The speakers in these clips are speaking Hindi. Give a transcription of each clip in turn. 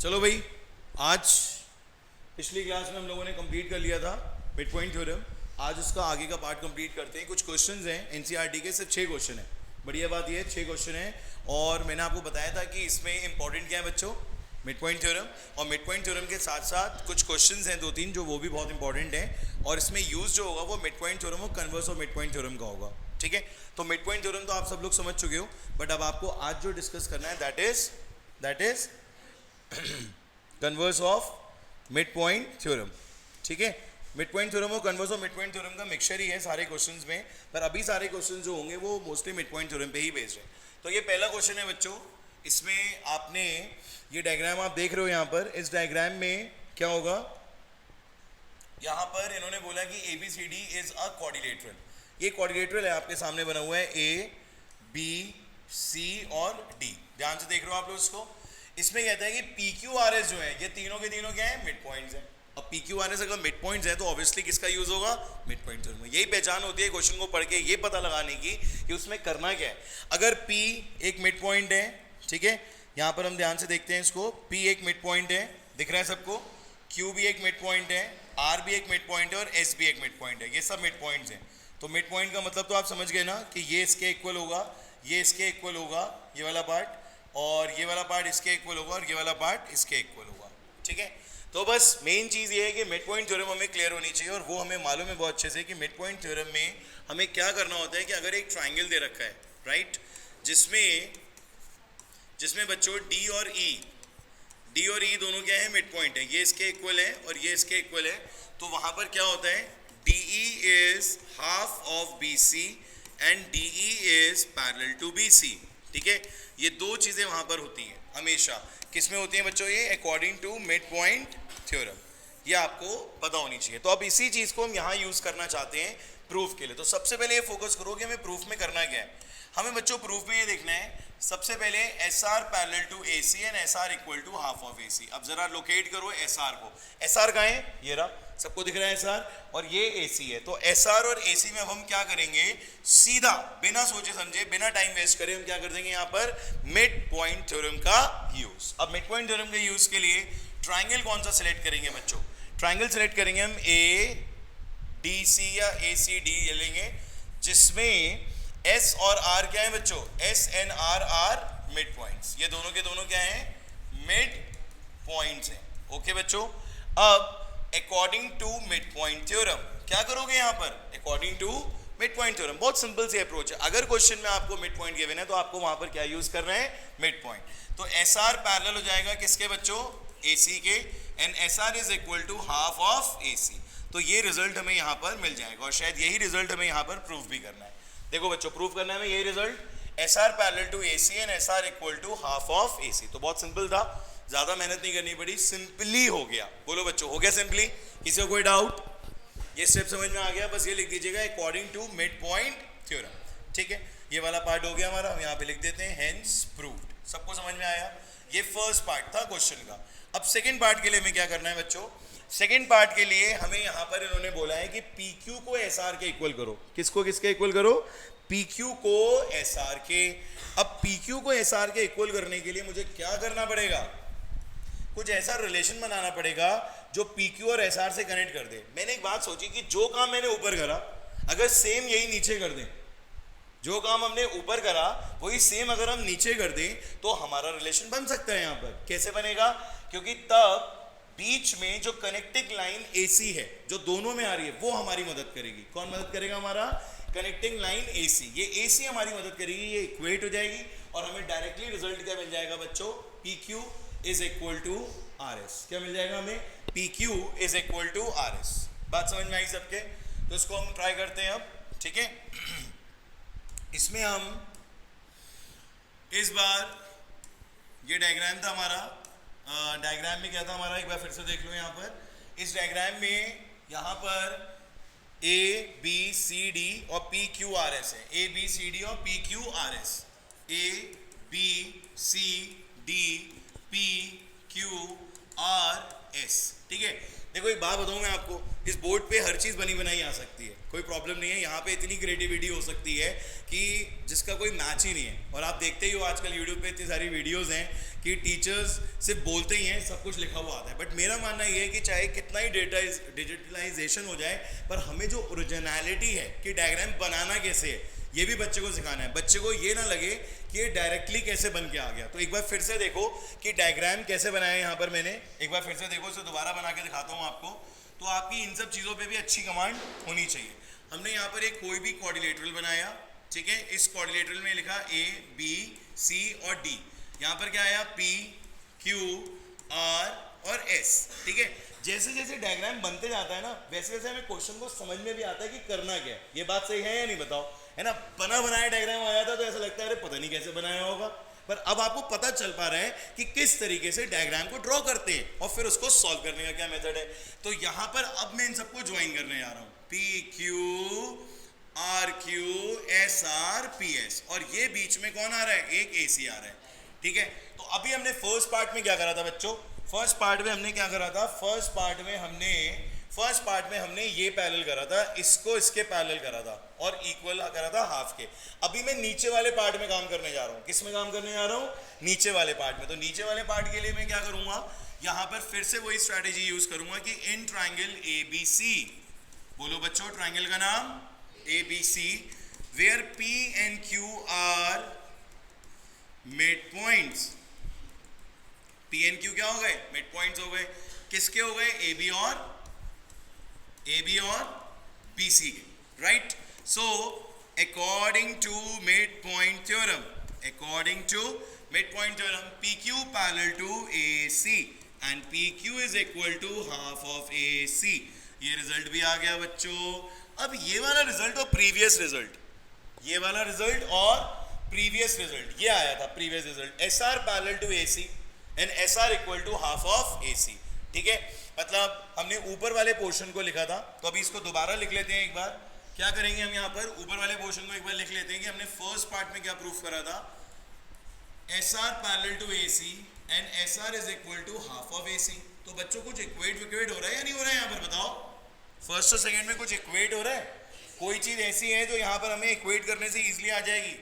चलो भाई, आज पिछली क्लास में हम लोगों ने कंप्लीट कर लिया था मिड पॉइंट थ्योरम। आज उसका आगे का पार्ट कंप्लीट करते हैं। कुछ क्वेश्चंस हैं एनसीईआरटी के, सिर्फ 6 क्वेश्चन है। बढ़िया बात ये है 6 क्वेश्चन है, और मैंने आपको बताया था कि इसमें इंपॉर्टेंट क्या है बच्चों, मिड पॉइंट थ्योरम। और मिड पॉइंट थ्योरम के साथ साथ कुछ क्वेश्चंस हैं 2-3 जो वो भी बहुत इंपॉर्टेंट हैं, और इसमें यूज जो होगा वो मिड पॉइंट थ्योरम और converse of mid point theorem का होगा। ठीक है, तो मिड पॉइंट थ्योरम तो आप सब लोग समझ चुके हो, बट अब आपको आज जो डिस्कस करना है that is converse of mid point theorem. ठीक है, मिड पॉइंट थ्योरम और converse of mid point theorem का मिक्सचर ही है सारे क्वेश्चंस में, पर अभी सारे क्वेश्चंस जो होंगे वो मोस्टली मिड पॉइंट थ्योरम पे ही बेस्ड है। तो ये पहला क्वेश्चन है बच्चों। इसमें आपने ये डायग्राम आप देख रहे हो यहाँ पर, इस डायग्राम में क्या होगा, यहाँ पर इन्होंने बोला कि ABCD इज अ क्वाड्रिलेटरल। ये क्वाड्रिलेटरल है, आपके सामने बना हुआ है ABC और D। ध्यान से देख रहे हो आप लोग इसको। इसमें कहता है कि PQRS जो है, ये तीनों के तीनों क्या है, मिड पॉइंट्स हैं। अब PQRS अगर मिड पॉइंट्स है तो ऑब्वियसली किसका यूज होगा, मिड पॉइंट थ्योरम। यही पहचान होती है क्वेश्चन को पढ़ के ये पता लगाने की कि उसमें करना क्या है। अगर P एक मिड पॉइंट है, ठीक है, यहाँ पर हम ध्यान से देखते हैं इसको, P एक मिड पॉइंट है, दिख रहा है सबको, Q भी एक मिड पॉइंट है, R भी एक मिड पॉइंट है और S भी एक मिड पॉइंट है। ये सब मिड पॉइंट्स हैं। तो मिड पॉइंट का मतलब तो आप समझ गए ना कि ये इसके इक्वल होगा, ये इसके इक्वल होगा, ये वाला पार्ट, और ये वाला पार्ट इसके इक्वल होगा, और ये वाला पार्ट इसके इक्वल होगा। ठीक है, तो बस मेन चीज़ ये है कि मिड पॉइंट थ्योरम हमें क्लियर होनी चाहिए, और वो हमें मालूम है बहुत अच्छे से कि मिड पॉइंट थ्योरम में हमें क्या करना होता है कि अगर एक ट्राइंगल दे रखा है, राइट, जिसमें बच्चों D और E दोनों क्या है, मिड पॉइंट है, ये इसके इक्वल है और ये इसके इक्वल है, तो वहाँ पर क्या होता है, DE is half of BC and DE is parallel to BC। ठीक है, ये दो चीज़ें वहाँ पर होती हैं हमेशा। किस में होती हैं बच्चों, ये according to mid point theorem. ये आपको पता होनी चाहिए। तो अब इसी चीज़ को हम यहाँ यूज़ करना चाहते हैं प्रूफ के लिए। तो सबसे पहले ये फोकस करो कि हमें प्रूफ में करना क्या है। हमें बच्चों प्रूफ में ये देखना है, सबसे पहले SR parallel to AC and SR equal to half of AC। अब जरा लोकेट करो SR को। SR कहाँ है, ये रहा, सबको दिख रहा है SR, और ये AC है। तो SR और AC में अब हम क्या करेंगे, सीधा बिना सोचे समझे, बिना टाइम वेस्ट करे हम क्या कर देंगे यहाँ पर, मिड पॉइंट थ्योरम का यूज। अब मिड पॉइंट थ्योरम के यूज के लिए ट्राइंगल कौन सा सिलेक्ट करेंगे बच्चों, ट्राइंगल सिलेक्ट करेंगे हम ADC या ACD लेंगे, जिसमें S और R क्या है बच्चों, S and R are mid points. ये दोनों के दोनों क्या हैं, मिड पॉइंट्स हैं। ओके बच्चों, अब according to mid point theorem क्या करोगे यहाँ पर, according to mid point theorem. बहुत सिंपल सी अप्रोच है। अगर क्वेश्चन में आपको मिड पॉइंट गिवन है तो आपको वहां पर क्या यूज करना है, मिड पॉइंट। तो SR पैरेलल हो जाएगा किसके बच्चों, AC के, and SR is equal to half of AC। तो ये रिजल्ट हमें यहाँ पर मिल जाएगा, और शायद यही रिजल्ट हमें यहाँ पर प्रूफ भी करना है। देखो बच्चों, प्रूफ करना है हमें यही result, SR parallel to AC and SR equal to half of AC। तो बहुत सिंपल था, ज्यादा मेहनत नहीं करनी पड़ी, सिंपली हो गया। बोलो बच्चों, हो गया सिंपली, किसी को कोई डाउट, ये स्टेप समझ में आ गया। बस ये लिख दीजिएगा according to mid point theorem. ठीक है, ये वाला पार्ट हो गया हमारा, हम यहाँ पे लिख देते हैं हेंस प्रूव्ड। सबको समझ में आया, ये फर्स्ट पार्ट था क्वेश्चन का। अब सेकेंड पार्ट के लिए हमें क्या करना है बच्चों, सेकेंड पार्ट के लिए हमें यहाँ पर इन्होंने बोला है कि PQ को SR के इक्वल करो। किसको किसके इक्वल करो, PQ को SR के। अब PQ को SR के इक्वल करने के लिए मुझे क्या करना पड़ेगा, कुछ ऐसा रिलेशन बनाना पड़ेगा जो PQ और SR से कनेक्ट कर दे। मैंने एक बात सोची कि जो काम मैंने ऊपर करा अगर सेम यही नीचे कर दें, जो काम हमने ऊपर करा वही सेम अगर हम नीचे कर दें तो हमारा रिलेशन बन सकता है। यहाँ पर कैसे बनेगा, क्योंकि तब बीच में जो कनेक्टिंग लाइन AC है जो दोनों में आ रही है वो हमारी मदद करेगी। कौन मदद करेगा, हमारा कनेक्टिंग लाइन AC। ये AC हमारी मदद करेगी, ये इक्वेट हो जाएगी, और हमें डायरेक्टली रिजल्ट क्या मिल जाएगा बच्चों, PQ is equal to RS। क्या मिल जाएगा हमें, PQ is equal to RS। बात समझ में आई सबके, तो इसको हम ट्राई करते हैं अब। ठीक है, इसमें हम इस बार, ये डायग्राम था हमारा, डायग्राम में क्या था हमारा, एक बार फिर से देख लो। यहाँ पर इस डायग्राम में यहाँ पर ABCD और PQRS है, ABCD और PQRS, ABCD PQRS। ठीक है, देखो एक बात बताऊं मैं आपको, इस बोर्ड पे हर चीज बनी बनाई आ सकती है, कोई प्रॉब्लम नहीं है, यहाँ पे इतनी क्रिएटिविटी हो सकती है कि जिसका कोई मैच ही नहीं है। और आप देखते ही हो आजकल यूट्यूब पे इतनी सारी वीडियोस हैं कि टीचर्स सिर्फ बोलते ही हैं, सब कुछ लिखा हुआ आता है। बट मेरा मानना ये है कि चाहे कितना ही डिजिटलाइजेशन हो जाए, पर हमें जो ओरिजिनलिटी है कि डायग्राम बनाना कैसे है, ये भी बच्चे को सिखाना है। बच्चे को ये ना लगे कि ये डायरेक्टली कैसे बन के आ गया। तो एक बार फिर से देखो कि डायग्राम कैसे बनाया है यहाँ पर मैंने, एक बार फिर से देखो, इसे दोबारा बना के दिखाता हूँ आपको। तो आपकी इन सब चीज़ों पे भी अच्छी कमांड होनी चाहिए। हमने यहाँ पर एक कोई भी कोऑर्डिनेटरल बनाया, ठीक है। इस कोऑर्डिनेटरल में लिखा A, B, C और D। यहाँ पर क्या आया P, Q, R और S, ठीक है। जैसे जैसे डायग्राम बनते जाता है ना, वैसे वैसे हमें क्वेश्चन को समझ में भी आता है कि करना क्या है। ये बात सही है या नहीं, बताओ, है ना। बना बनाया डायग्राम आया था तो ऐसा लगता है अरे पता नहीं कैसे बनाया होगा, पर अब आपको पता चल पा रहा है कि किस तरीके से डायग्राम को ड्रॉ करते हैं और फिर उसको सॉल्व करने का क्या मेथड है। तो यहाँ पर अब मैं इन सबको ज्वाइन करने जा रहा हूँ, P, Q, R, Q, S, R, P, S, और ये बीच में कौन आ रहा है, एक AC आ रहा है, ठीक है। तो अभी हमने फर्स्ट पार्ट में क्या करा था बच्चों, फर्स्ट पार्ट में हमने क्या करा था, फर्स्ट पार्ट में हमने ये पैरेलल करा था, इसको इसके पैरेलल करा था और इक्वल करा था हाफ के। अभी मैं नीचे वाले पार्ट में काम करने जा रहा हूँ। किस में काम करने जा रहा हूँ, नीचे वाले पार्ट में। तो नीचे वाले पार्ट के लिए मैं क्या करूँगा, यहाँ पर फिर से वही स्ट्रैटेजी यूज करूँगा कि इन ट्राइंगल ABC, बोलो बच्चों ट्राइंगल का नाम ABC, where P and Q are mid points. P and Q क्या हो गए, मिड पॉइंट्स हो गए। किसके हो गए, AB और BC के, right. So according to mid point theorem, PQ parallel to AC and PQ is equal to half of AC। ये रिजल्ट भी आ गया बच्चों। अब ये वाला रिजल्ट और प्रीवियस रिजल्ट, ये वाला रिजल्ट और प्रीवियस रिजल्ट, ये आया था previous result, SR parallel to AC and SR equal to half of AC, ठीक है। मतलब हमने ऊपर वाले पोर्शन को लिखा था, तो अभी इसको दोबारा लिख लेते हैं एक बार। क्या करेंगे हम यहाँ पर, ऊपर वाले पोर्शन को एक बार लिख लेते हैं कि हमने फर्स्ट पार्ट में क्या प्रूफ करा था, SR parallel to AC and SR is equal to half of AC। तो बच्चों कुछ इक्वेट हो रहा है या नहीं हो रहा है, यहाँ पर बताओ, फर्स्ट और सेकंड में कुछ इक्वेट हो रहा है। कोई चीज ऐसी है जो यहाँ पर हमें इक्वेट करने से इजीली आ जाएगी।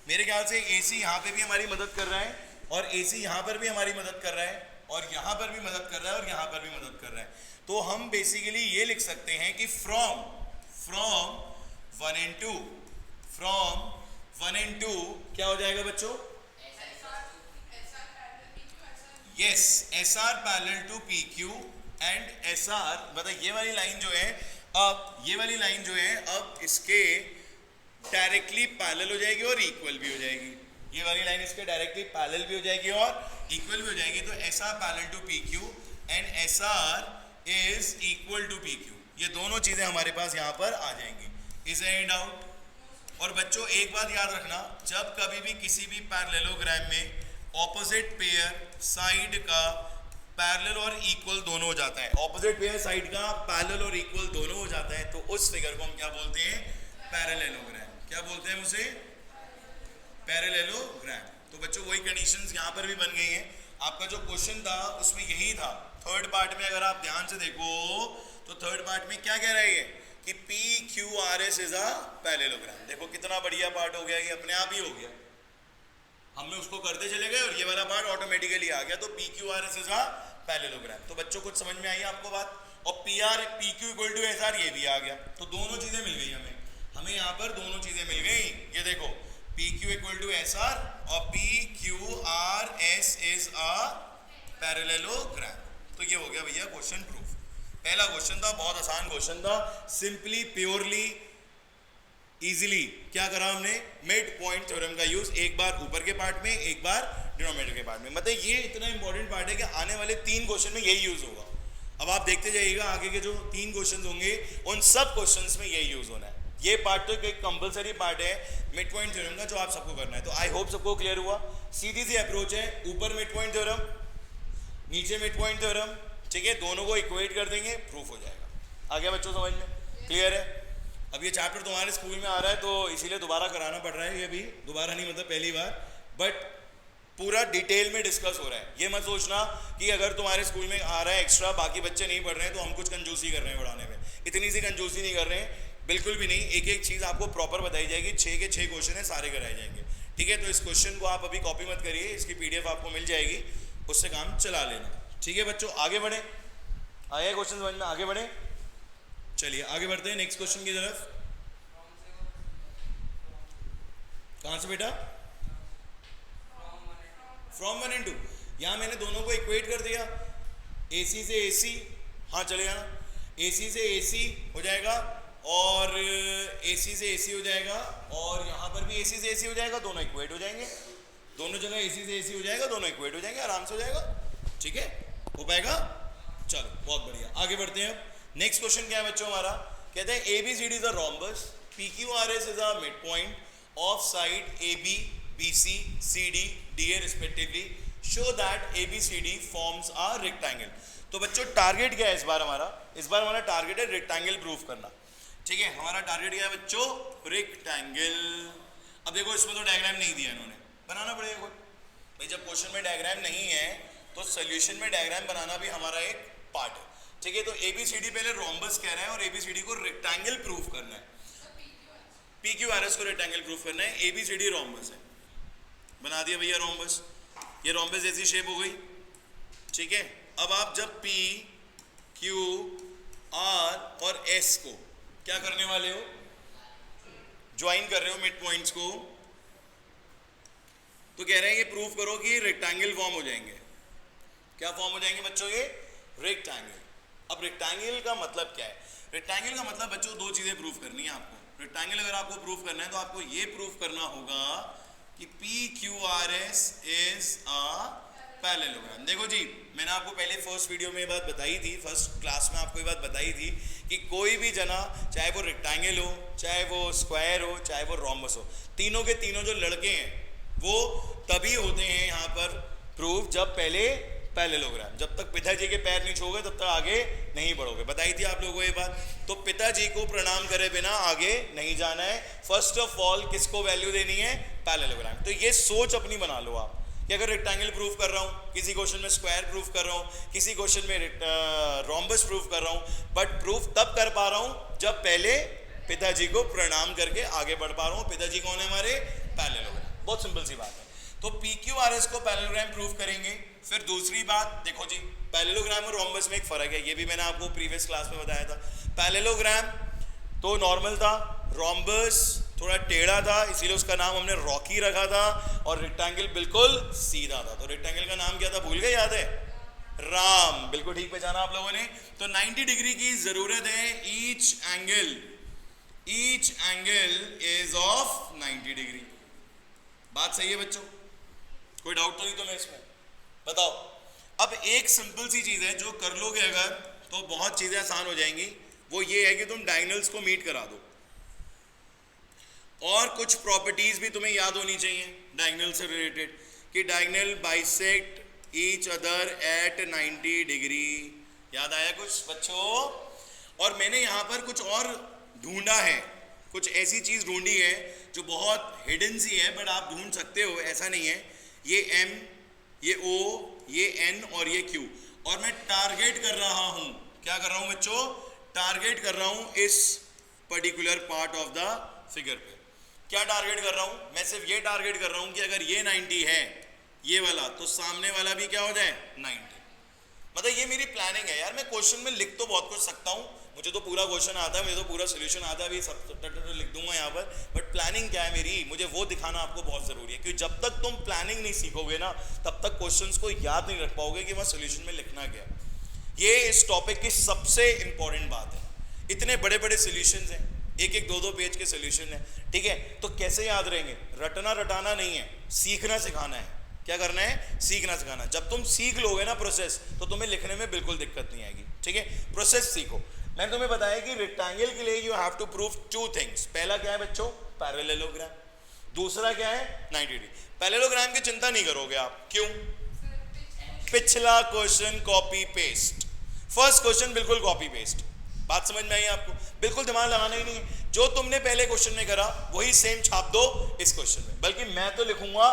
मेरे ख्याल से AC यहाँ पे भी हमारी मदद कर रहा है और AC यहाँ पर भी हमारी मदद कर रहा है और यहाँ पर भी मदद कर रहा है और यहाँ पर भी मदद कर रहा है। तो हम बेसिकली ये लिख सकते हैं कि फ्रॉम 1 and 2 क्या हो जाएगा बच्चों, yes, SR parallel to PQ and SR, मतलब ये वाली लाइन जो है, अब ये वाली लाइन जो है अब इसके डायरेक्टली पैरेलल हो जाएगी और इक्वल भी हो जाएगी। ये वाली लाइन इसके डायरेक्टली पैरेलल भी हो जाएगी और इक्वल भी हो जाएगी। तो SR parallel to PQ and SR is equal to PQ, ये दोनों चीजें हमारे पास यहाँ पर आ जाएंगी। Is any doubt? और बच्चों एक बात याद रखना, जब कभी भी किसी भी पैरेललोग्राम में ऑपोजिट पेयर साइड का पैरेलल और इक्वल दोनों हो जाता है, ऑपोजिट पेयर साइड का पैरेलल और इक्वल दोनों हो जाता है, तो उस फिगर को हम क्या बोलते हैं, पैरेललोग्राम। क्या बोलते हैं उसे, पैरेललोग्राम। तो बच्चों वही कंडीशंस यहाँ पर भी बन गई हैं। आपका जो क्वेश्चन था उसमें यही था। थर्ड पार्ट में अगर आप ध्यान से देखो तो थर्ड पार्ट में क्या कह रहा है ये कि PQRS इज अ पैरेललोग्राम। देखो कितना बढ़िया पार्ट हो गया, ये अपने आप ही हो गया, हमने उसको करते चले गए और ये वाला पार्ट ऑटोमेटिकली आ गया। तो PQRS इज अ पैरेललोग्राम। तो बच्चों कुछ समझ में आई आपको बात? और PQ इक्वल टू SR ये भी आ गया, तो दोनों चीजें मिल गई हमें यहाँ पर दोनों चीजें मिल गई। ये देखो PQ इक्वल टू SR और PQRS इज अ पैरेललोग्राम। तो ये हो गया भैया क्वेश्चन प्रूफ। पहला क्वेश्चन था, बहुत आसान क्वेश्चन था, सिंपली प्योरली इजीली क्या करा हमने, मिड पॉइंट थ्योरम का यूज एक बार ऊपर के पार्ट में, एक बार डिनोमिनेटर के पार्ट में। मतलब ये इतना इंपॉर्टेंट पार्ट है कि आने वाले 3 क्वेश्चन में यही यूज होगा। अब आप देखते जाइएगा आगे के जो 3 क्वेश्चन होंगे उन सब क्वेश्चंस में यही यूज होना है। ये पार्ट तो एक कंपलसरी पार्ट है मिड पॉइंट थ्योरम का, जो आप सबको करना है। तो आई होप सबको क्लियर हुआ। सीधी सी अप्रोच है, ऊपर मिड पॉइंट थ्योरम, नीचे मिड पॉइंट थ्योरम, ठीक है, दोनों को इक्वेट कर देंगे, प्रूफ हो जाएगा। आ गया बच्चों समझ में? क्लियर है? अब ये चैप्टर तुम्हारे स्कूल में आ रहा है तो इसीलिए दोबारा कराना पड़ रहा है। ये भी दोबारा नहीं, मतलब पहली बार, बट पूरा डिटेल में डिस्कस हो रहा है। ये मत सोचना कि अगर तुम्हारे स्कूल में आ रहा है एक्स्ट्रा, बाकी बच्चे नहीं पढ़ रहे हैं तो हम कुछ कंजूसी कर रहे हैं पढ़ाने में। इतनी सी कंजूसी नहीं कर रहे हैं, बिल्कुल भी नहीं, एक एक चीज आपको प्रॉपर बताई जाएगी, 6 के 6 क्वेश्चन है, सारे कराए जाएंगे। ठीक है, तो इस क्वेश्चन को आप अभी कॉपी मत करिए, इसकी पीडीएफ आपको मिल जाएगी, उससे काम चला लेना। ठीक है बच्चों, आगे बढ़े, आया क्वेश्चन समझ में, आगे बढ़े, चलिए आगे बढ़ते हैं नेक्स्ट क्वेश्चन की तरफ। कहां से बेटा? फ्रॉम 1 and 2, यहां मैंने दोनों को इक्वेट कर दिया, AC से AC, हाँ चलेगा ना, AC से AC हो जाएगा और AC से AC हो जाएगा, और यहां पर भी AC से AC हो जाएगा, दोनों इक्वेट हो जाएंगे, दोनों जगह AC से AC हो जाएगा, दोनों इक्वेट हो जाएंगे, आराम से हो जाएगा। ठीक है, हो पाएगा, चलो बहुत बढ़िया, आगे बढ़ते हैं। अब नेक्स्ट क्वेश्चन क्या है बच्चों हमारा, कहते हैं ABCD is a rhombus, PQRS is a mid point of side AB, BC, CD, DA respectively, show that ABCD forms a rectangle. तो बच्चों टारगेट क्या है इस बार हमारा? इस बार हमारा टारगेट है रेक्टेंगल प्रूफ करना। ठीक है, हमारा टारगेट क्या है बच्चों? रेक्टेंगल। अब देखो इसमें तो डायग्राम नहीं दिया इन्होंने, बनाना पड़ेगा कोई भाई, जब क्वेश्चन में डायग्राम नहीं है तो सोल्यूशन में डायग्राम बनाना भी हमारा एक पार्ट है। ठीक है, तो ABCD पहले रोम्बस कह रहा है और ABCD को रेक्टेंगल प्रूफ करना है, PQRS को रेक्टेंगल प्रूफ करना है, ABCD रोम्बस है, बना दिया भैया रोम्बस, ये रोम्बस जैसी शेप हो गई। ठीक है, अब आप जब P, Q, R और S को क्या करने वाले हो? ज्वाइन कर रहे हो मिड पॉइंट्स को, तो कह रहे हैं ये प्रूफ करो कि रेक्टेंगल फॉर्म हो जाएंगे। क्या फॉर्म हो जाएंगे बच्चों? ये रेक्टेंगल। अब रेक्टेंगल का मतलब क्या है? रेक्टेंगल का मतलब बच्चों दो चीजें प्रूफ करनी है आपको। रेक्टेंगल अगर आपको प्रूफ करना है तो आपको ये प्रूफ करना होगा कि PQRS इज अ पैरेललोग्राम। देखो जी, मैंने आपको पहले फर्स्ट वीडियो में ये बात बताई थी, फर्स्ट क्लास में आपको ये बात बताई थी कि कोई भी जना, चाहे वो रेक्टेंगल हो, चाहे वो स्क्वायर हो, चाहे वो रोम्बस हो, तीनों के तीनों जो लड़के हैं वो तभी होते हैं यहाँ पर प्रूफ जब पहले पैरेललोग्राम, जब तक पिताजी के पैर नहीं छूओगे तब तक आगे नहीं बढ़ोगे। बताई थी आप लोगों को ये बात। तो पिताजी को प्रणाम करे बिना आगे नहीं जाना है। फर्स्ट ऑफ ऑल किसको वैल्यू देनी है? पैरेललोग्राम। तो ये सोच अपनी बना लो आप कि अगर रेक्टेंगल प्रूफ कर रहा हूँ, किसी क्वेश्चन में स्क्वायर प्रूफ कर रहा हूँ, किसी क्वेश्चन में रोम्बस प्रूफ कर रहा हूँ, बट प्रूफ तब कर पा रहा हूँ जब पहले पिताजी को प्रणाम करके आगे बढ़ पा रहा हूँ। पिताजी कौन है हमारे? पैरेललोग्राम। बहुत सिंपल सी बात है। तो PQRS को पैरेललोग्राम प्रूफ करेंगे। फिर दूसरी बात देखो जी, पैरेललोग्राम और रोम्बस में एक फर्क है, ये भी मैंने आपको प्रीवियस क्लास में बताया था। पैरेललोग्राम तो नॉर्मल था, रोम्बस थोड़ा टेढ़ा था, इसीलिए उसका नाम हमने रॉकी रखा था, और रेक्टेंगल बिल्कुल सीधा था। तो रेक्टेंगल का नाम क्या था भूल गए? याद है? राम। बिल्कुल ठीक पहचाना आप लोगों ने। तो 90 डिग्री की जरूरत है, each angle is of 90 degree. बात सही है बच्चों? कोई डाउट तो नहीं तुम्हें इसमें? बताओ। अब एक सिंपल सी चीज है जो कर लोगे अगर तो बहुत चीजें आसान हो जाएंगी, वो ये है कि तुम डायगोनल्स को मीट करा दो, और कुछ प्रॉपर्टीज भी तुम्हें याद होनी चाहिए डायगोनल से रिलेटेड, कि diagonal bisect each other at 90 degree. याद आया कुछ बच्चों? और मैंने यहां पर कुछ और ढूंढा है, कुछ ऐसी चीज ढूंढी है जो बहुत हिडन सी है, बट आप ढूंढ सकते हो, ऐसा नहीं है। ये M, ये O, ये N और ये Q, और मैं टारगेट कर रहा हूं, क्या कर रहा हूं बच्चों? टारगेट कर रहा हूं इस particular part of the figure पे। क्या टारगेट कर रहा हूं? मैं सिर्फ ये टारगेट कर रहा हूं कि अगर ये 90 है ये वाला, तो सामने वाला भी क्या हो जाए? 90। मतलब ये मेरी प्लानिंग है यार। मैं क्वेश्चन में लिख तो बहुत कुछ सकता हूँ, मुझे तो पूरा क्वेश्चन आता है, मुझे तो पूरा सोल्यूशन आता है, अभी सब लिख दूंगा यहाँ पर, बट प्लानिंग क्या है मेरी, मुझे वो दिखाना आपको बहुत जरूरी है। क्योंकि जब तक तुम प्लानिंग नहीं सीखोगे ना, तब तक क्वेश्चंस को याद नहीं रख पाओगे कि वहाँ सोल्यूशन में लिखना क्या। ये इस टॉपिक की सबसे इंपॉर्टेंट बात है। इतने बड़े बड़े सोल्यूशन हैं, एक एक दो दो पेज के सोल्यूशन है, ठीक है? तो कैसे याद रहेंगे? रटना रटाना नहीं है, सीखना सिखाना है। क्या करना है? सीखना सिखाना। जब तुम सीख लोगे ना प्रोसेस, तो तुम्हें लिखने में बिल्कुल दिक्कत नहीं आएगी। ठीक है, प्रोसेस सीखो। मैंने तुम्हें बताया कि रेक्टेंगल के लिए you have to prove 2 things. पहला क्या है बच्चों? पैरेललोग्राम। दूसरा क्या है? 90 डिग्री। पैरेललोग्राम की चिंता नहीं करोगे आप। क्यों? पिछला question copy paste, first question बिल्कुल कॉपी पेस्ट। बात समझ में आई आपको? बिल्कुल दिमाग लगाना ही नहीं है। जो तुमने पहले क्वेश्चन में करा वही सेम छाप दो इस क्वेश्चन में। बल्कि मैं तो लिखूंगा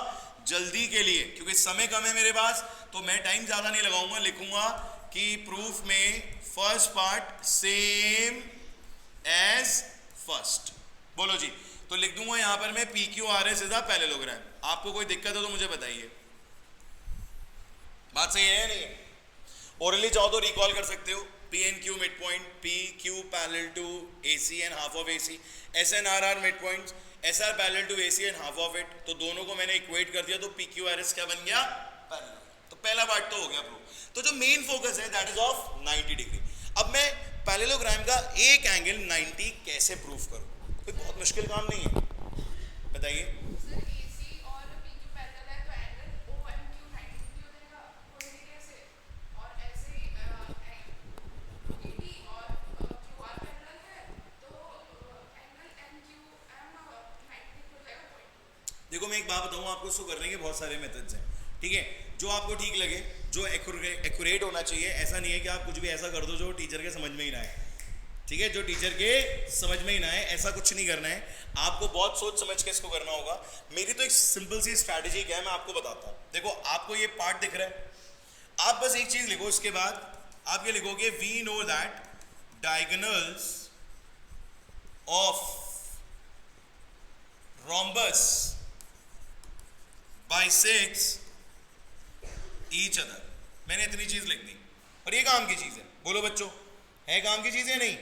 जल्दी के लिए, क्योंकि समय कम है मेरे पास, तो मैं टाइम ज्यादा नहीं लगाऊंगा। लिखूंगा कि प्रूफ में first part same as first. बोलो जी, तो लिख दूंगा यहां पर मैं P Q R S is a parallelogram. आपको कोई दिक्कत हो तो मुझे बताइए, बात सही है या नहीं? ओरली चाहो तो रिकॉल कर सकते हो, P and Q mid point, P Q parallel to A C and half of A C, S and R are mid point, S R parallel to A C and half of it. तो दोनों को मैंने इक्वेट कर दिया, तो पी क्यू आर एस क्या बन गया? पैरेलल। तो पहला पार्ट तो हो गया प्रूव। तो जो मेन फोकस है दैट इज ऑफ 90 डिग्री। अब मैं पैरेललोग्राम का एक एंगल 90 कैसे प्रूव करूं? कोई बहुत मुश्किल काम नहीं है, बताइए। देखो मैं एक बात बताऊं आपको, इसको करने के बहुत सारे मेथड्स हैं, ठीक है? जो आपको ठीक लगे, जो एक्यूरेट होना चाहिए। ऐसा नहीं है कि आप कुछ भी ऐसा कर दो जो टीचर के समझ में ही ना आए, ठीक है? जो टीचर के समझ में ही ना आए, ऐसा कुछ नहीं करना है। आपको बहुत सोच समझ के इसको करना होगा। मेरी तो एक सिंपल सी स्ट्रैटेजी क्या है, मैं आपको बताता हूँ। देखो आपको ये पार्ट दिख रहा है, आप बस एक चीज लिखो, इसके बाद आप ये लिखोगे we know that diagonals of rhombus bisects each other। मैंने इतनी चीज लिख दी और ये काम की चीज है। बोलो बच्चों, है काम की चीज है नहीं?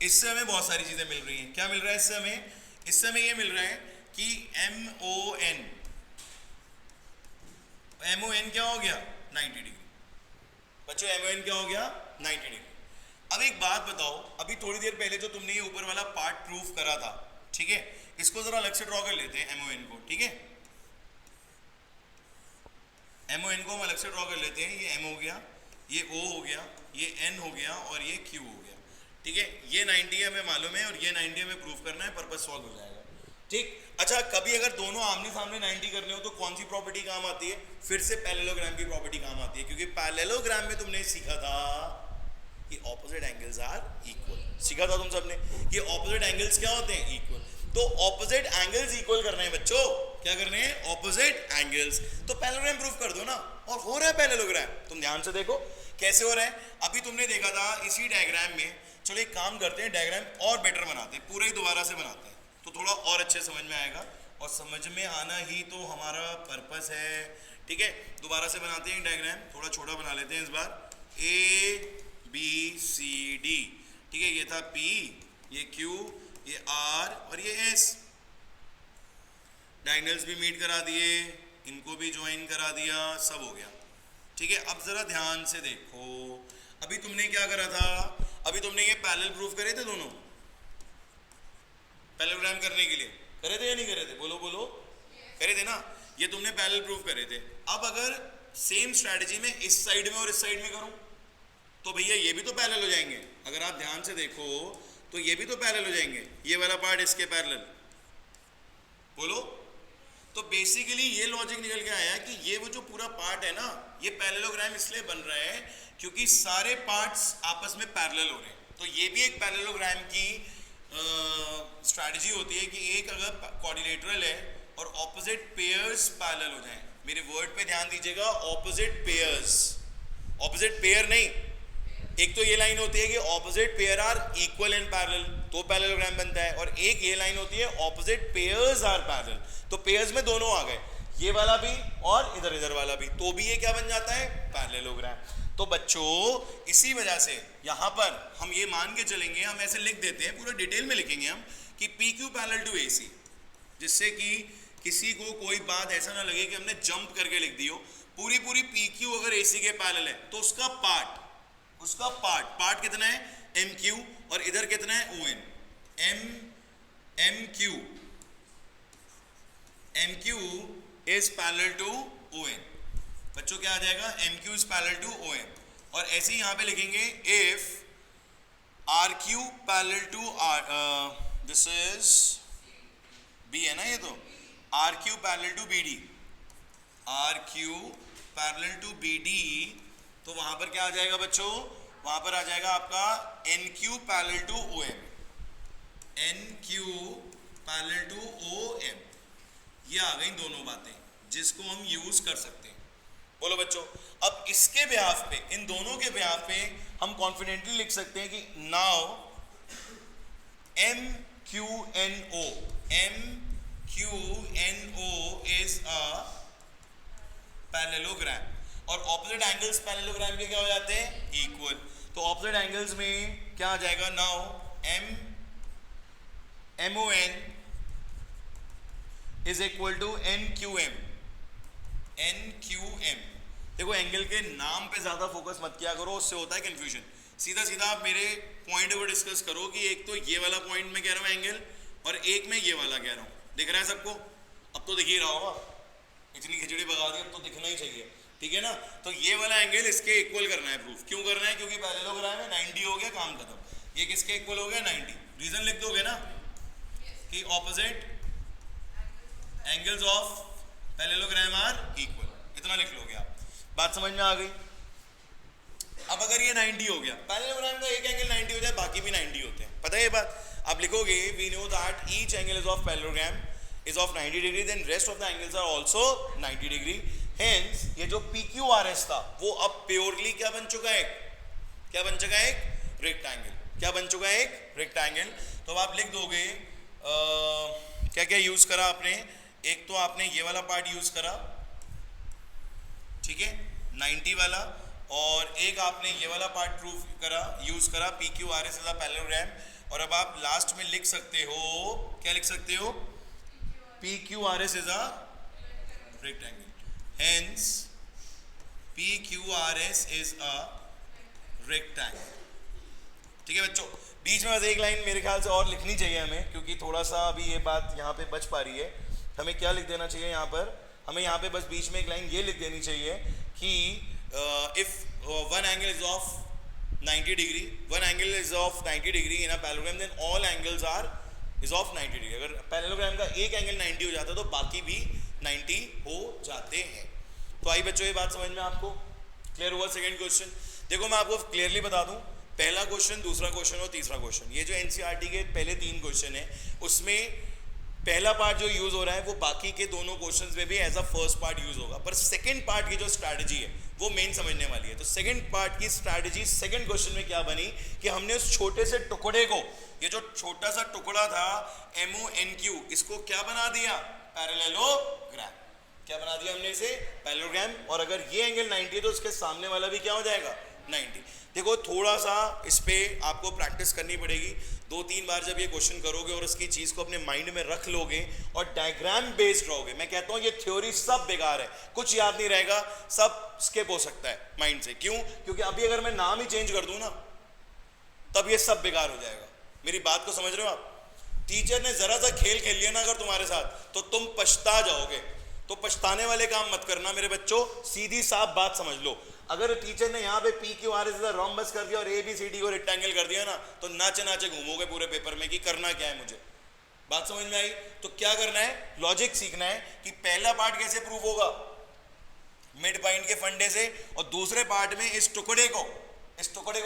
इससे हमें बहुत सारी चीजें मिल रही हैं। क्या मिल रहा है इससे हमें? इससे हमें ये मिल रहा है कि MON क्या हो गया? 90 डिग्री। बच्चों MON क्या हो गया? 90 डिग्री। अब एक बात बताओ, अभी थोड़ी देर पहले जो तुमने ये ऊपर वाला पार्ट प्रूफ करा था, ठीक है, इसको जरा अलग से ड्रॉ कर लेते हैं MON को, ठीक है? MON को हम अलग से ड्रॉ कर लेते हैं। ये M हो गया, ये O हो गया, ये N हो गया और ये Q हो गया, ठीक है? ये 90 हमें मालूम है और ये 90 हमें प्रूफ करना है, पर्पस सॉल्व हो जाएगा, ठीक? अच्छा, कभी अगर दोनों आमने सामने 90 करने हो तो कौन सी प्रॉपर्टी काम आती है? फिर से पैरेललोग्राम की प्रॉपर्टी काम आती है, क्योंकि पैरेललोग्राम में तुमने सीखा था कि ऑपोजिट एंगल्स आर इक्वल। सीखा था तुम सबने कि ऑपोजिट एंगल्स क्या होते हैं? इक्वल। तो ऑपोजिट एंगल्स इक्वल करने हैं बच्चों। क्या करने हैं? Opposite angles. तो पैरेललोग्राम प्रूफ कर दो ना, और हो रहा है पैरेललोग्राम। तुम ध्यान से देखो कैसे हो रहा है। अभी तुमने देखा था इसी डायग्राम में। चलो एक काम करते हैं, डायग्राम और बेटर बनाते हैं, पूरा ही दोबारा से बनाते हैं, तो थोड़ा और अच्छे समझ में आएगा। और समझ में आना ही तो हमारा पर्पस है, ठीक है? दोबारा से बनाते हैं डायग्राम, थोड़ा छोटा बना लेते हैं इस बार। A B C D, ठीक है? ये था P, ये Q, ये R और ये S। डायगोनल्स भी मीट करा दिए, इनको भी ज्वाइन करा दिया, सब हो गया, ठीक है? अब जरा ध्यान से देखो, अभी तुमने क्या करा था? अभी तुमने ये पैरेलल प्रूफ करे थे, दोनों पैरेललोग्राम करने के लिए करे थे या नहीं करे थे? बोलो बोलो, करे थे ना? ये तुमने पैरेलल प्रूफ करे थे। अब अगर सेम स्ट्रैटेजी में इस साइड में और इस साइड में करूं तो भैया ये भी तो पैरेलल हो जाएंगे। अगर आप ध्यान से देखो तो ये भी तो पैरेलल हो जाएंगे, ये वाला पार्ट इसके पैरेलल। बोलो, तो बेसिकली ये लॉजिक निकल के आया कि ये वो जो पूरा पार्ट है ना, ये पैरेललोग्राम इसलिए बन रहा है क्योंकि सारे पार्ट्स आपस में पैरेलल हो रहे हैं। तो ये भी एक पैरेललोग्राम की स्ट्रैटेजी होती है कि एक अगर क्वाड्रिलेटरल है और ऑपोजिट पेयर्स पैरेलल हो जाएं। मेरे वर्ड पे ध्यान दीजिएगा, ऑपोजिट पेयर्स, ऑपोजिट पेयर नहीं। एक तो ये लाइन होती है कि opposite pair are equal and parallel, तो पैरेललोग्राम बनता है। और एक ये लाइन होती है ऑपोजिट पेयर्स आर पैरेलल, तो पेयर्स में दोनों आ गए, ये वाला भी और इधर इधर वाला भी, तो भी ये क्या बन जाता है? पैरेललोग्राम। तो बच्चों इसी वजह से यहां पर हम ये मान के चलेंगे, हम ऐसे लिख देते हैं, पूरा डिटेल में लिखेंगे हम कि P Q parallel to A सी, जिससे कि किसी को कोई बात ऐसा ना लगे कि हमने जंप करके लिख दी हो। पूरी पूरी पी क्यू अगर ए सी के पैरेलल है तो उसका पार्ट कितना है? एम क्यू, और इधर कितना है? O N. M Q is parallel to O N. बच्चों क्या आ जाएगा? M Q is parallel to O N. और ऐसे ही यहां पे लिखेंगे if R Q parallel to R, this is B है ना, ये तो R Q parallel to B D, R Q parallel to B D, तो वहां पर क्या आ जाएगा बच्चों? वहां पर आ जाएगा आपका N Q parallel to O M, N Q parallel to O M. ये आ गई दोनों बातें जिसको हम यूज कर सकते हैं, बोलो बच्चों। अब इसके बिहाफ पे, इन दोनों के बिहाफ पे हम कॉन्फिडेंटली लिख सकते हैं कि now MQNO is a parallelogram और ऑपोजिट एंगल्स पैरेललोग्राम के क्या हो जाते हैं? इक्वल। तो ऑपोजिट एंगल्स में क्या आ जाएगा? Now MON is equal to NQM। देखो एंगल के नाम पे ज्यादा फोकस मत किया करो, उससे होता है कंफ्यूजन। सीधा सीधा आप मेरे पॉइंट को डिस्कस करो कि एक तो ये वाला पॉइंट में कह रहा हूँ एंगल और एक में ये वाला कह रहा हूँ। दिख रहा है सबको? अब तो दिख ही रहा होगा, इतनी खिचड़ी भगा दी, अब तो दिखना ही चाहिए, ठीक है ना? तो ये वाला एंगल इसके इक्वल करना है। प्रूफ क्यों करना है? क्योंकि पैरेललोग्राम है, 90 हो गया, काम खत्म। ये किसके इक्वल हो गया? 90। रीजन लिख दोगे ना कि opposite angles of parallelogram are equal, इतना लिख लोगे आप। बात समझ में आ गई? अब अगर ये 90 हो गया, पैरेललोग्राम का एक एंगल 90 हो जाए, बाकी भी 90 होते हैं, पता है ये बात? आप लिखोगे we know that each angle is of parallelogram is of 90 degree, then rest of the angles are also 90 degree. Hence ये जो PQRS था वो अब प्योरली क्या बन चुका है? क्या बन चुका है? एक रेक्टेंगल। क्या बन चुका है? एक रेक्टेंगल। तो अब आप लिख दोगे क्या क्या यूज करा आपने? एक तो आपने ये वाला पार्ट यूज करा, ठीक है, 90 वाला, और एक आपने ये वाला पार्ट प्रूफ करा, यूज करा PQRS इज अ पैरेललोग्राम। और अब आप लास्ट में लिख सकते हो, क्या लिख सकते हो? PQRS is a rectangle, hence PQRS is a rectangle. ठीक है बच्चों? बीच में बस एक लाइन मेरे ख्याल से और लिखनी चाहिए हमें, क्योंकि थोड़ा सा अभी ये बात यहाँ पे बच पा रही है। हमें क्या लिख देना चाहिए यहाँ पर? हमें यहाँ पे बस बीच में एक लाइन ये लिख देनी चाहिए कि if one angle is of 90 degree, one angle is of 90 degree in a parallelogram, then all angles are is of 90 degree. अगर पैरेललोग्राम का एक एंगल 90 हो जाता है तो बाकी भी 90 हो जाते हैं। तो आई बच्चों ये बात समझ में आपको क्लियर हुआ? सेकंड क्वेश्चन देखो, मैं आपको क्लियरली बता दूं, पहला क्वेश्चन, दूसरा क्वेश्चन और तीसरा क्वेश्चन, ये जो एनसीईआरटी के पहले 3 क्वेश्चन है उसमें पहला पार्ट जो यूज हो रहा है वो बाकी के दोनों क्वेश्चंस में भी as a first part use होगा, पर सेकंड पार्ट की जो स्ट्रैटेजी है वो मेन समझने वाली है। तो सेकंड पार्ट की स्ट्रैटेजी सेकंड क्वेश्चन में क्या बनी कि हमने उस छोटे से टुकड़े को, ये जो छोटा सा टुकड़ा था MONQ, इसको क्या बना दिया? पैरेललोग्राम। क्या बना दिया हमने इसे? पैरेललोग्राम। और अगर ये एंगल 90 है तो उसके सामने वाला भी क्या हो जाएगा? 90। देखो थोड़ा सा इस पे आपको प्रैक्टिस करनी पड़ेगी, 2-3 बार जब ये क्वेश्चन करोगे और उसकी चीज को अपने माइंड में रख लोगे और डायग्राम बेस्ड रहोगे। मैं कहता हूं ये थ्योरी सब बेकार है, कुछ याद नहीं रहेगा, सब स्किप हो सकता है माइंड से। क्यों? क्योंकि अभी अगर मैं नाम ही चेंज कर दूं ना तब ये सब बेकार हो जाएगा। मेरी बात को समझ रहे हो आप? टीचर ने जरा सा खेल खेल लिया ना अगर तुम्हारे साथ तो तुम पछता जाओगे। तो पछताने वाले काम मत करना मेरे बच्चों, सीधी साफ बात समझ लो। अगर टीचर ने यहाँ पे PQRS रोम्बस कर दिया और ABCD को रेक्टेंगल कर दिया ना तो नाचे नाचे घूमोगे पूरे पेपर में कि करना क्या है मुझे। बात समझ में आई? तो क्या करना है? लॉजिक सीखना है कि पहला पार्ट कैसे प्रूव होगा, मिड पॉइंट के फंडे से, और दूसरे पार्ट में इस टुकड़े को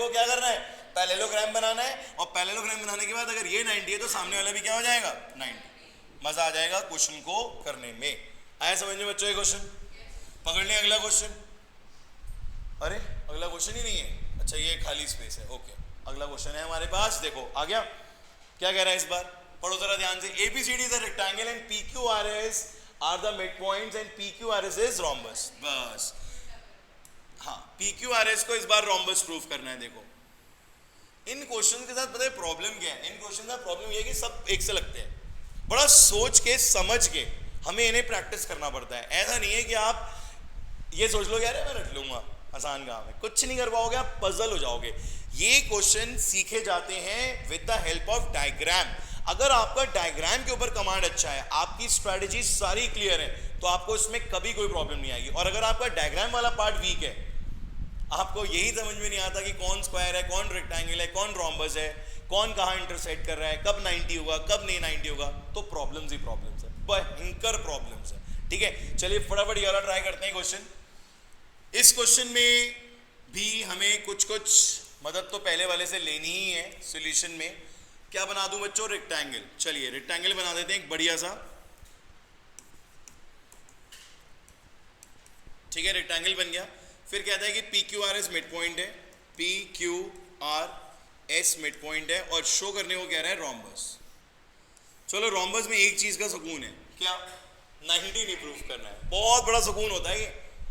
क्या करना है? पैरेललोग्राम बनाना है। और पैरेललोग्राम बनाने के बाद अगर ये 90 है तो सामने वाला भी क्या हो जाएगा? 90। मजा आ जाएगा क्वेश्चन को करने में। आया समझ में बच्चों ये क्वेश्चन? पकड़ लें अगला क्वेश्चन। अरे अगला क्वेश्चन ही नहीं है, अच्छा ये खाली स्पेस है, ओके। अगला क्वेश्चन है हमारे पास, देखो आ गया। क्या कह रहा है इस बार? पढ़ो जरा ध्यान से। ABCD is a rectangle and PQRS are the midpoints and PQRS is rhombus। बस हाँ, PQRS को इस बार rhombus प्रूफ करना है। देखो इन क्वेश्चन के साथ पता है प्रॉब्लम क्या है? इन क्वेश्चन का प्रॉब्लम ये है कि सब एक से लगते हैं, बड़ा सोच के समझ के हमें इन्हें प्रैक्टिस करना पड़ता है। ऐसा नहीं है कि आप ये सोच लो यार मैं रट लूंगा, आसान काम है, कुछ नहीं कर पाओगे, आप पजल हो जाओगे। ये क्वेश्चन सीखे जाते हैं with the help of diagram. अगर आपका डायग्राम के ऊपर कमांड अच्छा है, आपकी स्ट्रेटजी सारी क्लियर है, तो आपको इसमें कभी कोई प्रॉब्लम नहीं आएगी। और अगर आपका डायग्राम वाला पार्ट वीक है, आपको यही समझ में नहीं आता कि कौन स्क्वायर है, कौन रेक्टेंगल है, कौन रोम्बस है, कौन कहाँ इंटरसेक्ट कर रहा है, कब 90 होगा, कब नहीं 90 होगा, तो प्रॉब्लम्स ही प्रॉब्लम्स है, भयंकर प्रॉब्लम्स है। ठीक है, चलिए फटाफट ये वाला ट्राई करते हैं क्वेश्चन। इस क्वेश्चन में भी हमें कुछ मदद तो पहले वाले से लेनी ही है सॉल्यूशन में। क्या बना दूं बच्चों? रेक्टेंगल। चलिए रेक्टेंगल बना देते हैं एक बढ़िया सा। ठीक है, रेक्टेंगल बन गया। फिर कहता है कि P Q R S mid point है, P Q R S mid point है, और शो करने को कह रहा है रोम्बस। चलो रोम्बस में एक चीज का सुकून है, क्या? 90 नहीं प्रूफ करना है। बहुत बड़ा सुकून होता है ये,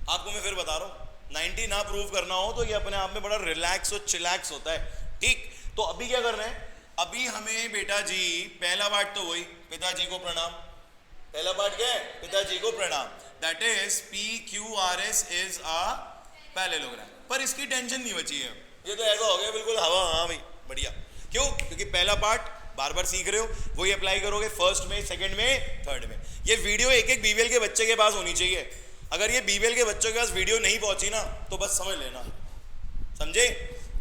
आपको मैं फिर बता रहा हूँ। 90 ना प्रूव करना हो तो ये अपने आप में बड़ा रिलैक्स और चिलैक्स होता है, ठीक। तो अभी क्या करना है, अभी हमें बेटा जी पहला पार्ट तो वही, पिताजी को प्रणाम। पहला पार्ट क्या है? पिताजी को प्रणाम। That is P Q R S is a parallelogram. पर इसकी टेंशन नहीं बची है, ये तो ऐसा हो गया बिल्कुल हवा, हाँ भाई बढ़िया। क्यों? क्योंकि पहला पार्ट बार बार सीख रहे हो, वही अप्लाई करोगे फर्स्ट में, सेकंड में, थर्ड में। ये वीडियो एक एक बीबीएल के बच्चे के पास होनी चाहिए। अगर ये बीबीएल के बच्चों के पास वीडियो नहीं पहुंची ना तो बस समझ लेना, समझे?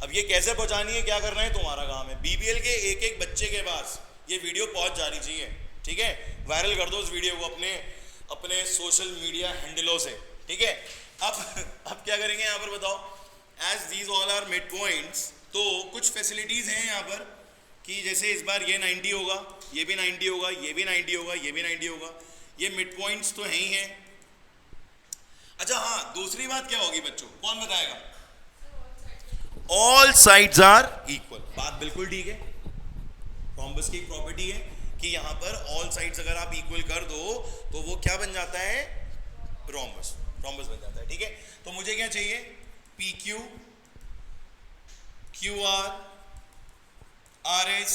अब ये कैसे पहुंचानी है, क्या करना है, तुम्हारा काम है। बीबीएल के एक एक बच्चे के पास ये वीडियो पहुंच जानी चाहिए, ठीक है। वायरल कर दो उस वीडियो को अपने अपने सोशल मीडिया हैंडलों से, ठीक है। अब क्या करेंगे यहाँ पर बताओ, as these all are mid points, तो कुछ फैसिलिटीज हैं यहाँ पर कि जैसे इस बार ये 90 होगा, ये भी 90 होगा, ये भी 90 होगा, ये भी 90 होगा, ये मिड पॉइंट्स तो है ही हैं। अच्छा हाँ, दूसरी बात क्या होगी बच्चों, कौन बताएगा? All sides are equal. बात बिल्कुल ठीक है। रोम्बस की एक प्रॉपर्टी है कि यहां पर ऑल साइड्स अगर आप इक्वल कर दो तो वो क्या बन जाता है? रोम्बस। रोम्बस बन जाता है, ठीक है। तो मुझे क्या चाहिए? P Q, Q R, R S,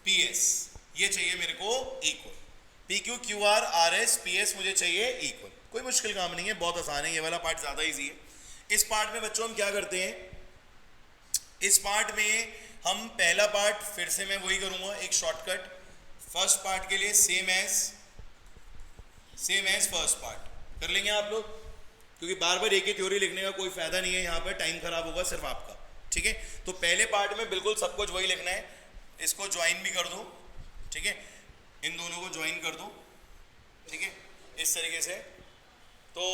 P S, ये चाहिए मेरे को equal. P Q, Q R, R S, P S मुझे चाहिए इक्वल। कोई मुश्किल काम नहीं है, बहुत आसान है, ये वाला पार्ट ज्यादा इजी है। इस पार्ट में बच्चों हम क्या करते हैं, इस पार्ट में हम पहला पार्ट फिर से मैं वही करूंगा, एक शॉर्टकट। फर्स्ट पार्ट के लिए सेम एज फर्स्ट पार्ट कर लेंगे आप लोग, क्योंकि बार बार एक ही थ्योरी लिखने का कोई फायदा नहीं है, यहाँ पर टाइम खराब होगा सिर्फ आपका, ठीक है। तो पहले पार्ट में बिल्कुल सब कुछ वही लिखना है। इसको ज्वाइन भी कर दो, ठीक है, इन दोनों को ज्वाइन कर दो, ठीक है, इस तरीके से। तो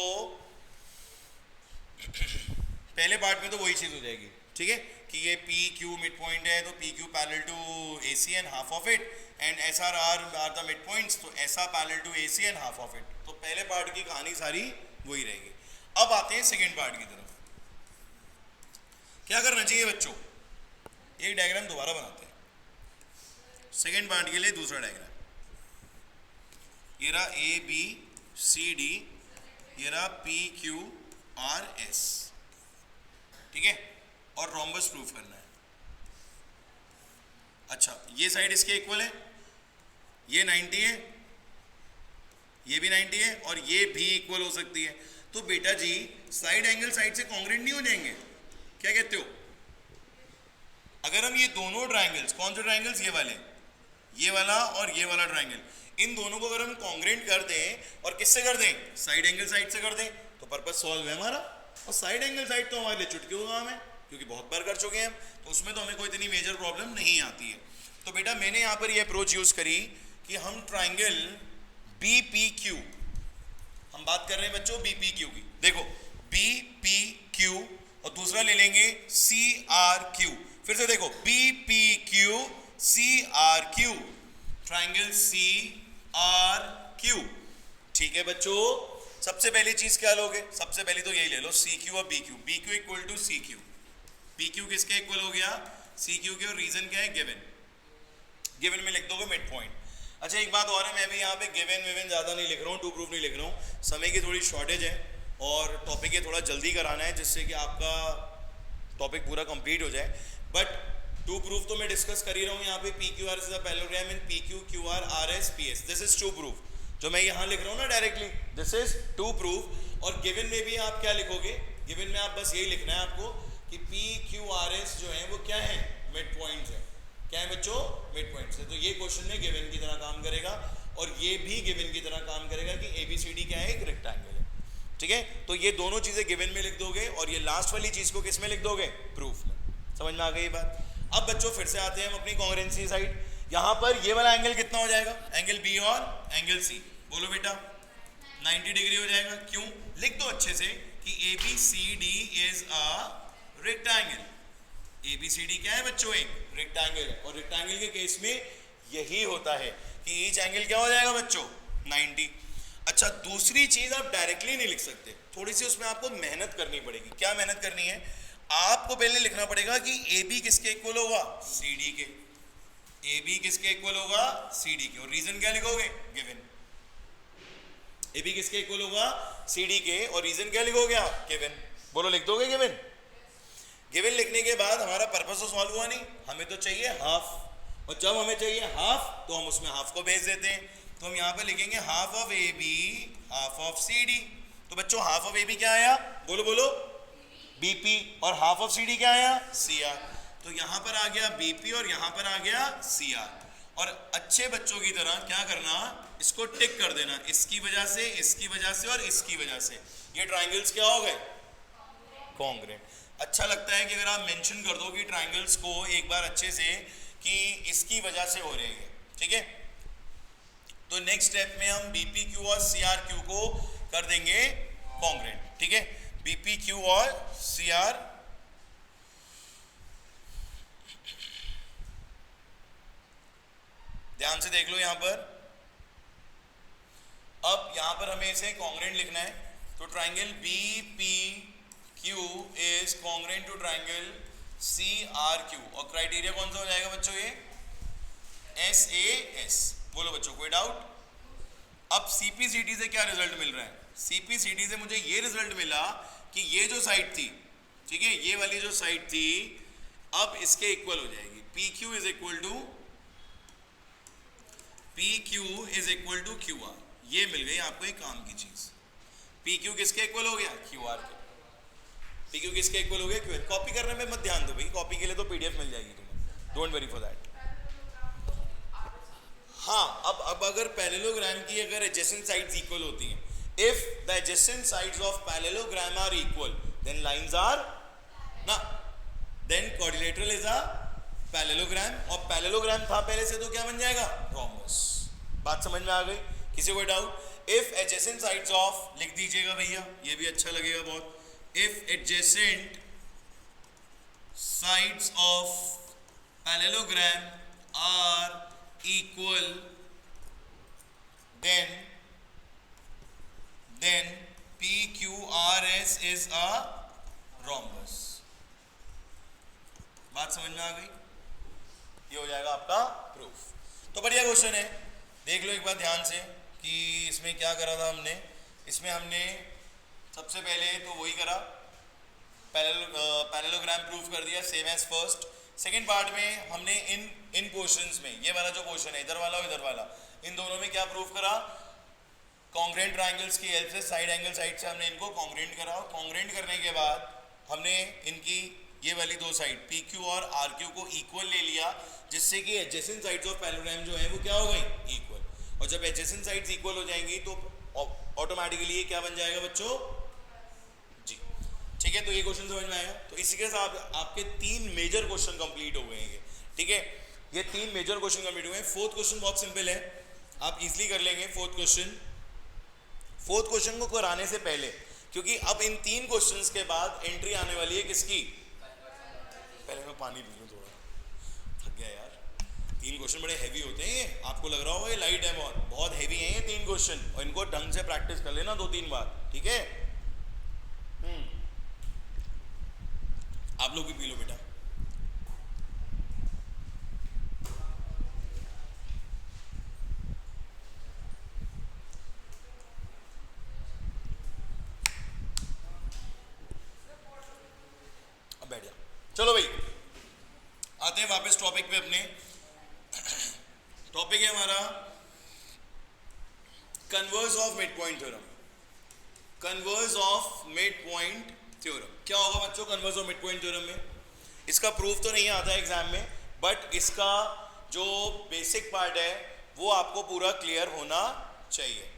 पहले पार्ट में तो वही चीज हो जाएगी, ठीक है, कि ये पी क्यू मिड पॉइंट है, तो P Q parallel to A C and half of it, and S R are the mid points, तो S R parallel to A C and half of it. तो पहले पार्ट की कहानी सारी वही रहेगी। अब आते हैं सेकेंड पार्ट की तरफ। क्या करना चाहिए बच्चों, एक डायग्राम दोबारा बनाते हैं सेकेंड पार्ट के लिए, दूसरा डायग्राम। ये रहा ए बी सी डी, ये रहा पी क्यू आर एस, ठीक है, और रोम्बस प्रूफ करना है। अच्छा, ये साइड इसके इक्वल है, ये 90 है, ये भी 90 है, और ये भी इक्वल हो सकती है। तो बेटा जी साइड एंगल साइड से कॉन्ग्रुएंट नहीं हो जाएंगे, क्या कहते हो? अगर हम ये दोनों ट्राइंगल्स, कौन से ट्राइंगल्स, ये वाले, ये वाला और ये वाला ट्राइंगल, इन दोनों को अगर हम कॉन्ग्रुएंट कर दें, और किससे कर दें? साइड एंगल साइड से कर दें, तो पर्पस सॉल्व है हमारा। और साइड एंगल साइड तो हमारे लिए चुटकी का काम है, क्योंकि बहुत बार कर चुके हैं हम, तो उसमें तो हमें कोई इतनी मेजर प्रॉब्लम नहीं आती है। तो बेटा मैंने यहाँ पर ये अप्रोच यूज करी कि हम ट्राइंगल बी पी क्यू, हम बात कर रहे हैं बच्चों बी पी क्यू की, देखो बी पी क्यू, और दूसरा ले लेंगे सी आर क्यू। फिर से देखो B P Q C R Q, triangle C R Q, ठीक है बच्चों। सबसे पहली चीज क्या लोगे? सबसे पहले तो यही ले लो, सी क्यू और B Q. B Q equal to C Q, B Q किसके इक्वल हो गया? सी क्यू के, और रीजन क्या है? गिवन। गिवन में लिख दोगे मिड पॉइंट। अच्छा एक बात और है, मैं भी यहाँ पे गिवन विवन ज्यादा नहीं लिख रहा हूँ, टू प्रूफ नहीं लिख रहा हूँ, समय की थोड़ी शॉर्टेज है और टॉपिक ये थोड़ा जल्दी कराना है जिससे कि आपका टॉपिक पूरा कंप्लीट हो जाए। बट टू प्रूफ तो मैं डिस्कस कर ही रहा हूँ यहाँ पे, P Q R is a parallelogram in P Q Q R R S P S, this is to proof. जो मैं यहाँ लिख रहा हूँ ना directly, this is to proof. और गिवन में भी आप क्या लिखोगे? गिवन में आप बस यही लिखना है आपको कि पी क्यू आर एस जो है वो क्या है? मिड पॉइंट्स है। क्या है बच्चों? मिड पॉइंट्स है। तो ये क्वेश्चन में गिवन की तरह काम करेगा, और ये भी गिवन की तरह काम करेगा कि एबीसीडी क्या है? एक रेक्टेंगल है, ठीक है। तो ये दोनों चीजें गिवन में लिख दोगे, और ये लास्ट वाली चीज को किस में लिख दोगे? प्रूफ में। समझ में आ गई बात? अब बच्चों फिर से आते हैं हम अपनी कॉन्ग्रुएंसी साइड। यहाँ पर ये वाला एंगल कितना हो जाएगा? एंगल बी और एंगल सी, बोलो बेटा 90 डिग्री हो जाएगा। क्यों? लिख दो अच्छे से कि A B C D is a rectangle. A B C D क्या है बच्चों? एक रेक्टेंगल है, और रेक्टेंगल के केस में यही होता है कि ईच एंगल क्या हो जाएगा बच्चों? 90। अच्छा, दूसरी चीज आप डायरेक्टली नहीं लिख सकते, थोड़ी सी उसमें आपको मेहनत करनी पड़ेगी। क्या मेहनत करनी है? आपको पहले लिखना पड़ेगा कि ए बी किसके इक्वल होगा? सी डी के। ए बी किसके इक्वल होगा? सी डी के। और रीजन क्या लिखोगे? गिवन। ए बी किसके इक्वल होगा? सी डी के। और रीजन क्या लिखोगे आप? गिवन। बोलो, लिख दोगे गिवन? गिवन लिखने के बाद हमारा पर्पस तो सॉल्व हुआ नहीं, हमें तो चाहिए हाफ, और जब हमें चाहिए हाफ तो हम उसमें हाफ को भेज देते हैं। तो हम यहाँ पे लिखेंगे half of A B half of C D. तो बच्चों हाफ ऑफ ए बी क्या आया? बोलो बोलो, बीपी। और हाफ ऑफ सी डी क्या आया? C R. तो यहाँ पर आ गया बीपी और यहाँ पर आ गया सी आर। और अच्छे बच्चों की तरह क्या करना, इसको टिक कर देना, इसकी वजह से, इसकी वजह से और इसकी वजह से। ये ट्राइंगल्स क्या हो गए? कॉन्ग्रुएंट। अच्छा लगता है कि अगर आप मेंशन कर दो कि ट्राइंगल्स को एक बार अच्छे से कि इसकी वजह से हो रहे हैं, ठीक है। तो नेक्स्ट स्टेप में हम बीपी क्यू और सी आर क्यू को कर देंगे कॉन्ग्रुएंट, ठीक है। बीपी क्यू और सी आर, ध्यान से देख लो यहां पर। अब यहां पर हमें इसे कॉन्ग्रुएंट लिखना है। तो triangle B P Q is congruent to triangle C R Q. और क्राइटेरिया कौन सा हो जाएगा बच्चों? ये एस ए एस। बोलो बच्चों, कोई डाउट? अब सीपीसीटी से क्या रिजल्ट मिल रहा है? सीपीसीटी से मुझे ये रिजल्ट मिला कि ये जो साइड थी, ठीक है, ये वाली जो साइड थी, अब इसके इक्वल हो जाएगी। P Q is equal to Q R. ये मिल गई आपको एक काम की चीज। पी क्यू किसके इक्वल हो गया? क्यू आर के। पी क्यू किसके इक्वल हो गया? Q R. कॉपी करने में मत ध्यान दो भाई, कॉपी के लिए तो पीडीएफ मिल जाएगी तुम्हें, डोंट वरी फॉर दैट। हाँ, अब अगर पैरेललोग्राम की अगर एडजेसेंट साइड्स इक्वल होती हैं, if the adjacent sides of parallelogram are equal, then lines are ना, then quadrilateral is a parallelogram. और पैरेललोग्राम था पहले से तो क्या बन जाएगा? रोम्बस। बात समझ में आ गई? किसी को doubt? If adjacent sides of, लिख दीजिएगा भैया, ये भी अच्छा लगेगा बहुत। If adjacent sides of parallelogram are equal, then PQRS is a rhombus। बात समझ में आ गई? ये हो जाएगा आपका प्रूफ। तो बढ़िया क्वेश्चन है, देख लो एक बार ध्यान से कि इसमें क्या करा था हमने। इसमें हमने सबसे पहले तो वही करा, पैरेललोग्राम प्रूफ कर दिया, same as first. Second part में हमने इन क्वेश्चंस में, ये वाला जो क्वेश्चन है इधर वाला और इधर वाला, इन दोनों में क्या प्रूफ करा? कॉन्ग्रुएंट ट्रायंगल्स की हेल्प से, साइड एंगल साइड से हमने इनको कॉन्ग्रुएंट करा। कॉन्ग्रुएंट करने के बाद हमने इनकी ये वाली दो साइड पी क्यू और आर क्यू को इक्वल ले लिया, जिससे कि एडजेसेंट साइड्स ऑफ पैरेललोग्राम जो है वो क्या हो गई? इक्वल। और जब एडजेसेंट साइड्स इक्वल हो जाएंगी तो ऑटोमेटिकली ये क्या बन जाएगा बच्चों? जी, ठीक है। तो ये क्वेश्चन समझ में आया? तो इसी के साथ आपके 3 मेजर क्वेश्चन कंप्लीट हो गए हैं, ठीक है। ये 3 मेजर क्वेश्चन कंप्लीट हुए हैं। फोर्थ क्वेश्चन बहुत सिंपल है, आप इजीली कर लेंगे फोर्थ क्वेश्चन को कराने से पहले, क्योंकि अब इन 3 क्वेश्चंस के बाद एंट्री आने वाली है किसकी? पहले मैं पानी पी लूं थोड़ा, थक गया यार। 3 क्वेश्चन बड़े हैवी होते हैं ये, आपको लग रहा होगा ये लाइट है, बहुत हैवी है ये 3 क्वेश्चन, और इनको ढंग से प्रैक्टिस कर लेना 2-3 बार, ठीक है। आप लोग भी पी लो बेटा। अब बैठ जा। चलो भाई, आते हैं वापस टॉपिक पे अपने। टॉपिक है हमारा converse of mid point theorem. Converse of mid point theorem क्या होगा बच्चों? Converse of mid point theorem में इसका प्रूफ तो नहीं आता एग्जाम में, बट इसका जो बेसिक पार्ट है वो आपको पूरा क्लियर होना चाहिए।